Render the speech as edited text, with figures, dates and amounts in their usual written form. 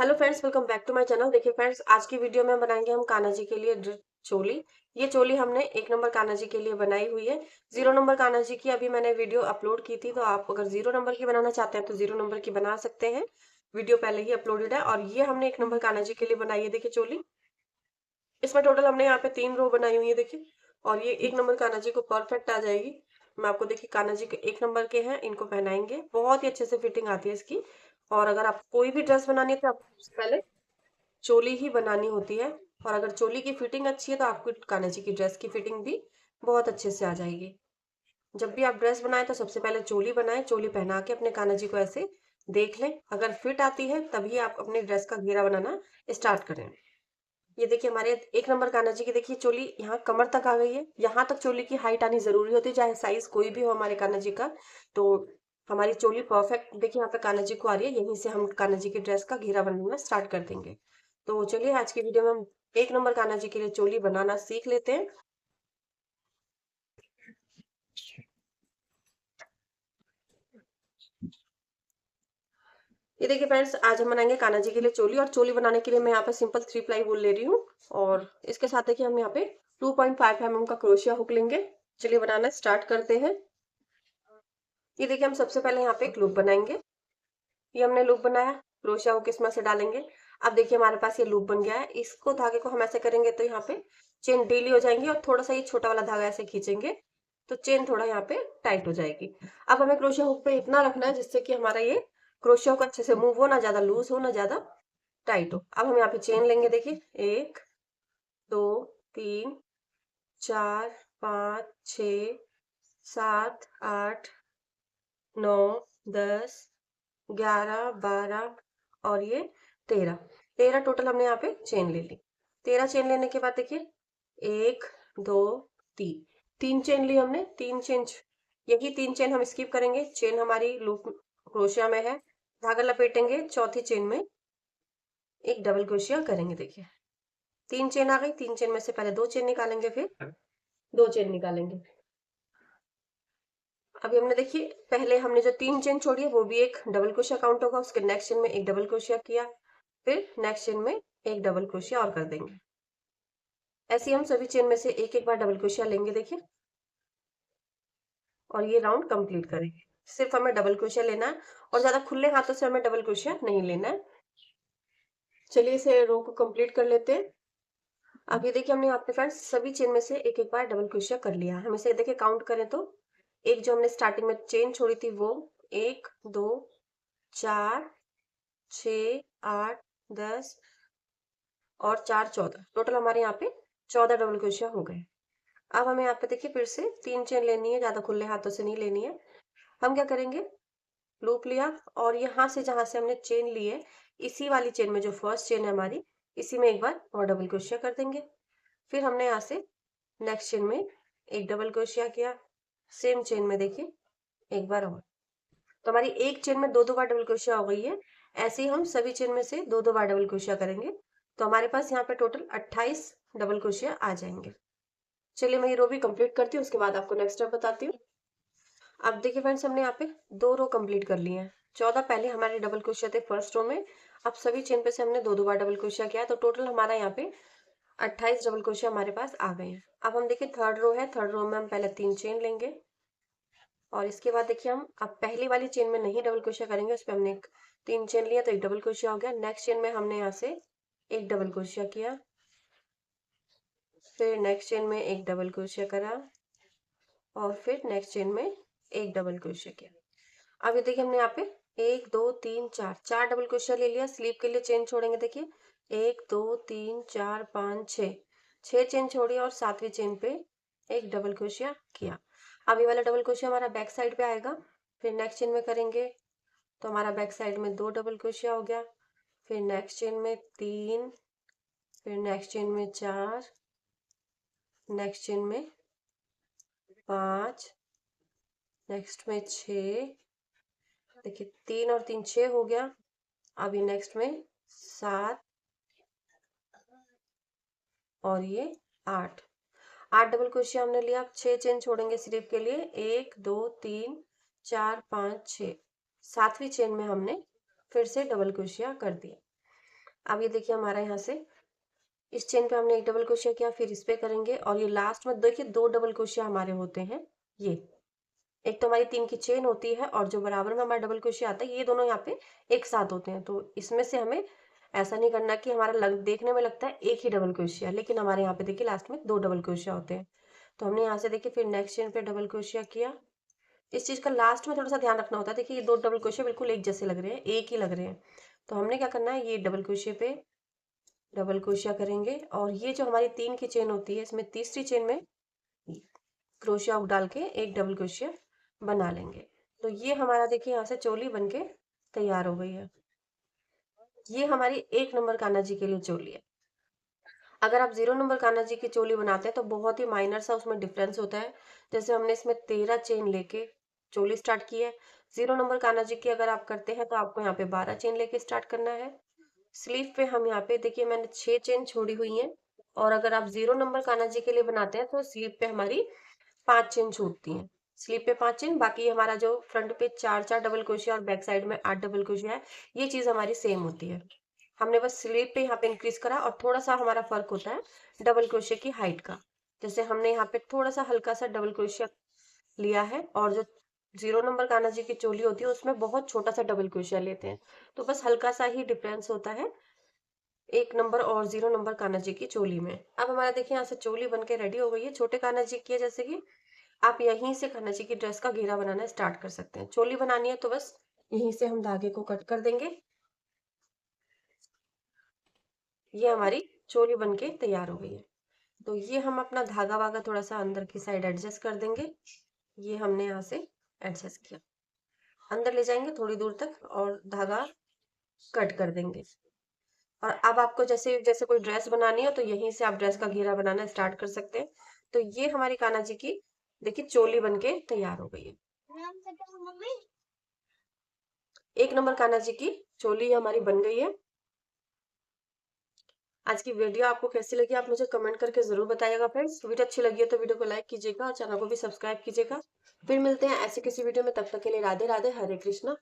Hello friends, welcome back to my channel. देखिए friends, आज की वीडियो में बनाएंगे हम कान्हा जी के लिए चोली। ये चोली हमने 1 नंबर कान्हा जी के लिए बनाई हुई है। 0 नंबर कान्हा जी की अभी मैंने वीडियो अपलोड की थी, तो आप अगर 0 नंबर की बनाना चाहते हैं तो 0 नंबर की बना सकते हैं। वीडियो पहले ही अपलोडेड है। और ये हमने 1 नंबर कान्हा जी के लिए बनाई है। देखिए चोली, इसमें टोटल हमने यहाँ पे 3 रो बनाई हुई है। देखिए, और ये 1 नंबर कान्हा जी को परफेक्ट आ जाएगी। मैं आपको देखिए कान्हा जी के 1 नंबर के हैं, इनको पहनाएंगे। बहुत ही अच्छे से फिटिंग आती है इसकी। और अगर आप कोई भी ड्रेस बनानी है तो आप सबसे पहले चोली ही बनानी होती है। और अगर चोली की फिटिंग अच्छी है तो आपकी कान्हा जी की ड्रेस की फिटिंग भी बहुत अच्छे से आ जाएगी। जब भी आप ड्रेस बनाएं तो सबसे पहले चोली बनाएं। चोली पहना के अपने कान्हा जी को ऐसे देख लें। अगर फिट आती है तभी आप अपने ड्रेस का घेरा बनाना स्टार्ट करें। ये देखिए हमारे 1 नंबर कान्हा जी की देखिए चोली यहाँ कमर तक आ गई है। यहाँ तक चोली की हाइट आनी जरूरी होती है, चाहे साइज कोई भी हो हमारे कान्हा जी का। तो हमारी चोली परफेक्ट देखिए यहाँ पे कान्हा जी को आ रही है। यहीं से हम कान्हा जी की ड्रेस का घेरा बनाना स्टार्ट कर देंगे। तो चलिए आज की वीडियो में हम 1 नंबर कान्हा जी के लिए चोली बनाना सीख लेते हैं। ये देखिए फ्रेंड्स, आज हम बनाएंगे कान्हा जी के लिए चोली। और चोली बनाने के लिए मैं यहाँ पे सिंपल 3 प्लाई वूल ले रही हूँ। और इसके साथ देखिए हम यहाँ पे 2.5 mm का क्रोशिया हुक लेंगे। चलिए बनाना स्टार्ट करते हैं। ये देखिए हम सबसे पहले यहाँ पे एक लूप बनाएंगे। ये हमने लूप बनाया, क्रोशिया हुक इसमें से डालेंगे। अब देखिए हमारे पास ये लूप बन गया है। इसको धागे को हम ऐसे करेंगे तो यहाँ पे चेन ढीली हो जाएंगी, और थोड़ा सा ये छोटा वाला धागा ऐसे खींचेंगे तो चेन थोड़ा यहाँ पे टाइट हो जाएगी। अब हमें क्रोशिया हुक पे इतना रखना है जिससे कि हमारा ये क्रोशिया हुक अच्छे से मूव हो, ना ज्यादा लूज हो ना ज्यादा टाइट हो। अब हम यहाँ पे चेन लेंगे। देखिए 1 2 3 4 5 6 7 8 9 10 11 12 और ये 13। 13 टोटल हमने यहाँ पे चेन ले ली। 13 चेन लेने के बाद देखिए 1 2 3, 3 चेन ली हमने। 3 चेन, यही 3 चेन हम स्किप करेंगे। चेन हमारी लूप क्रोशिया में है, धागा लपेटेंगे, चौथी चेन में एक डबल क्रोशिया करेंगे। देखिए 3 चेन आ गई। 3 चेन में से पहले 2 चेन निकालेंगे, फिर 2 चेन निकालेंगे। अभी हमने देखिए पहले हमने जो 3 चेन छोड़ी है वो भी एक डबल क्रोशिया काउंट होगा। उसके नेक्स्ट चेन में एक डबल क्रोशिया किया, फिर नेक्स्ट चेन में एक डबल क्रोशिया और कर देंगे। ऐसे हम सभी चेन में से एक एक बार डबल क्रोशिया लेंगे। देखिए, और ये राउंड कंप्लीट करेंगे। सिर्फ हमें डबल क्रोशिया लेना है, और ज्यादा खुले हाथों से हमें डबल क्रोशिया नहीं लेना है। चलिए इसे रो को कंप्लीट कर लेते हैं। अब ये देखिए हमने यहाँ पे फ्रेंड्स सभी चेन में से एक एक बार डबल क्रोशिया कर लिया। हम इसे देखिए काउंट करें तो एक जो हमने स्टार्टिंग में चेन छोड़ी थी वो 1 2 4 6 8 10 और 4 14, टोटल हमारे यहाँ पे 14 डबल क्रोशिया हो गए। अब हमें यहाँ पे देखिए फिर से 3 चेन लेनी है, ज्यादा खुले हाथों से नहीं लेनी है। हम क्या करेंगे, लूप लिया और यहाँ से जहां से हमने चेन ली है इसी वाली चेन में जो फर्स्ट चेन है हमारी, इसी में एक बार और डबल क्रोशिया कर देंगे। फिर हमने यहाँ से नेक्स्ट चेन में एक डबल क्रोशिया किया, सेम चेन में देखिए एक बार और। तो हमारी एक चेन में 2 बार डबल क्रोशिया हो गई है। ऐसे ही हम सभी चेन में से 2 बार डबल क्रोशिया करेंगे, तो हमारे पास यहाँ पे टोटल 28 डबल क्रोशिया आ जाएंगे। चलिए मैं ये रो भी कंप्लीट करती हूँ, उसके बाद आपको नेक्स्ट स्टेप बताती हूँ। अब देखिए फ्रेंड्स, हमने यहाँ पे 2 रो कंप्लीट कर लिए हैं। 14 पहले हमारे डबल क्रोशिया थे फर्स्ट रो में। अब सभी चेन पे से हमने 2 बार डबल क्रोशिया किया, तो टोटल हमारा यहाँ पे 28 डबल क्रोशिया हमारे पास आ गए हैं। अब हम देखिए थर्ड रो है, थर्ड रो में हम पहले 3 चेन लेंगे। और इसके बाद देखिए हम अब पहली वाली चेन में नहीं डबल क्रोशिया करेंगे, उस पर हमने 3 चेन लिया तो एक डबल क्रोशिया हो गया। नेक्स्ट चेन में हमने यहाँ से एक डबल क्रोशिया किया, फिर नेक्स्ट चेन में एक डबल क्रोशिया करा, और फिर नेक्स्ट चेन में एक डबल क्रोशिया किया। अब ये देखिए हमने यहाँ पे 1 2 3 4 4 डबल क्रोशिया ले लिया। स्लीप के लिए चेन छोड़ेंगे। देखिए 1 2 3 4 5 6, 6 चेन छोड़ी और 7वीं चेन पे एक डबल क्रोशिया किया। अब ये वाला डबल क्रोशिया हमारा बैक साइड पे आएगा। फिर नेक्स्ट चेन में करेंगे तो हमारा बैक साइड में 2 डबल क्रोशिया हो गया। फिर नेक्स्ट चेन में 3, फिर नेक्स्ट चेन में 4, नेक्स्ट चेन में 5, नेक्स्ट में 6, देखिए 3 और 3 6 हो गया। अभी नेक्स्ट में 7 और ये 8, 8 डबल क्रोशिया हमने लिया। अब 6 चेन छोड़ेंगे सिर्फ के लिए, 1 2 3 4 5 6, 7वीं चेन में हमने फिर से डबल क्रोशिया कर दिया। अब ये देखिए हमारा यहाँ से इस चेन पे हमने एक डबल क्रोशिया किया, फिर इस पे करेंगे और ये लास्ट में देखिए 2 डबल क्रोशिया हमारे होते हैं ये। एक तो हमारी 3 की चेन होती है और जो बराबर में हमारा डबल क्रोशिया आता है, ये दोनों यहाँ पे एक साथ होते हैं। तो इसमें से हमें ऐसा नहीं करना कि हमारा देखने में लगता है एक ही डबल क्रोशिया, लेकिन हमारे यहाँ पे देखिए लास्ट में 2 डबल क्रोशिया होते हैं। तो हमने यहाँ से देखिए फिर नेक्स्ट चेन पे डबल क्रोशिया किया। इस चीज का लास्ट में थोड़ा सा ध्यान रखना होता है। देखिए ये 2 डबल क्रोशिया बिल्कुल एक जैसे लग रहे हैं, एक ही लग रहे हैं। तो हमने क्या करना है, ये डबल क्रोशिया पे डबल क्रोशिया करेंगे और ये जो हमारी 3 की चेन होती है, इसमें तीसरी चेन में क्रोशिया हुक डाल के एक डबल क्रोशिया बना लेंगे। तो ये हमारा देखिए यहाँ से चोली बनके तैयार हो गई है। ये हमारी 1 नंबर कान्हा जी के लिए चोली है। अगर आप 0 नंबर कान्हा जी की चोली बनाते हैं तो बहुत ही माइनर सा उसमें डिफरेंस होता है। जैसे हमने इसमें 13 चेन लेके चोली स्टार्ट की है। 0 नंबर कान्हा जी की अगर आप करते हैं तो आपको यहाँ पे 12 चेन लेके स्टार्ट करना है। स्लीव पे हम यहाँ पे देखिए मैंने 6 चेन छोड़ी हुई हैं और अगर आप 0 नंबर कान्हा जी के लिए बनाते हैं तो स्लीव पे हमारी 5 चेन छूटती हैं। स्लीव पे 5 चेन, बाकी हमारा जो फ्रंट पे 4-4 डबल क्रोशिया और बैक साइड में 8 डबल क्रोशिया है, ये चीज हमारी सेम होती है। हमने बस स्लीव पे यहाँ पे इंक्रीज करा और थोड़ा सा हमारा फर्क होता है डबल क्रोशिया की हाइट का। जैसे हमने यहाँ पे थोड़ा सा हल्का सा डबल क्रोशिया लिया है और जो 0 नंबर कान्हा जी की चोली होती है उसमें बहुत छोटा सा डबल क्रोशिया लेते हैं। तो बस हल्का सा ही डिफरेंस होता है 1 नंबर और 0 नंबर कान्हा जी की चोली में। अब हमारा देखिए यहाँ से चोली बनके रेडी हो गई है। छोटे कान्हा जी की है, जैसे कि आप यहीं से कान्हा जी की ड्रेस का घेरा बनाना स्टार्ट कर सकते हैं। चोली बनानी है तो बस यहीं से हम धागे को कट कर देंगे। ये हमारी चोली बनके तैयार हो गई है। तो ये हम अपना धागा वागा थोड़ा सा अंदर की साइड एडजस्ट कर देंगे। ये हमने यहाँ से एडजस्ट किया, अंदर ले जाएंगे थोड़ी दूर तक और धागा कट कर देंगे। और अब आपको जैसे जैसे कोई ड्रेस बनानी हो तो यहीं से आप ड्रेस का घेरा बनाना स्टार्ट कर सकते हैं। तो ये हमारी कान्हा जी की देखिए चोली बनके तैयार हो गई है। 1 नंबर कान्हा जी की चोली हमारी बन गई है। आज की वीडियो आपको कैसी लगी आप मुझे कमेंट करके जरूर बताइएगा फ्रेंड्स। वीडियो अच्छी लगी है तो वीडियो को लाइक कीजिएगा और चैनल को भी सब्सक्राइब कीजिएगा। फिर मिलते हैं ऐसे किसी वीडियो में, तब तक के लिए राधे राधे, हरे कृष्णा।